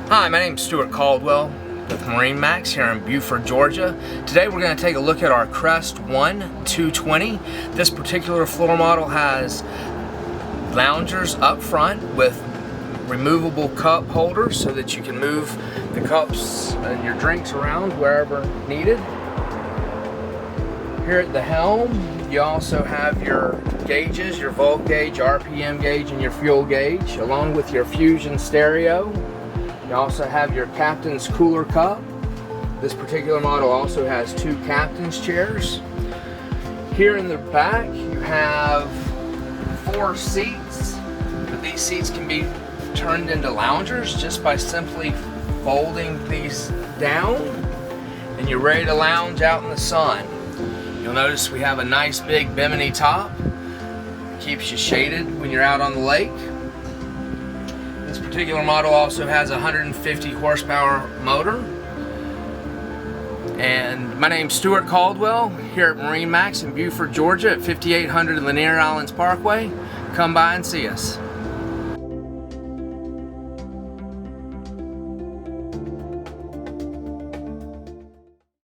Hi, my name is Stuart Caldwell with MarineMax here in Beaufort, Georgia. Today we're going to take a look at our Crest I 220. This particular floor model has loungers up front with removable cup holders so that you can move the cups and your drinks around wherever needed. Here at the helm, you also have your gauges, your volt gauge, RPM gauge, and your fuel gauge, along with your Fusion stereo. You also have your captain's cooler cup. This particular model also has 2 captain's chairs. Here in the back, you have 4 seats. These seats can be turned into loungers just by simply folding these down, and you're ready to lounge out in the sun. You'll notice we have a nice big bimini top. It keeps you shaded when you're out on the lake. This particular model also has a 150 horsepower motor. And my name's Stuart Caldwell here at MarineMax in Beaufort, Georgia at 5800 Lanier Islands Parkway. Come by and see us.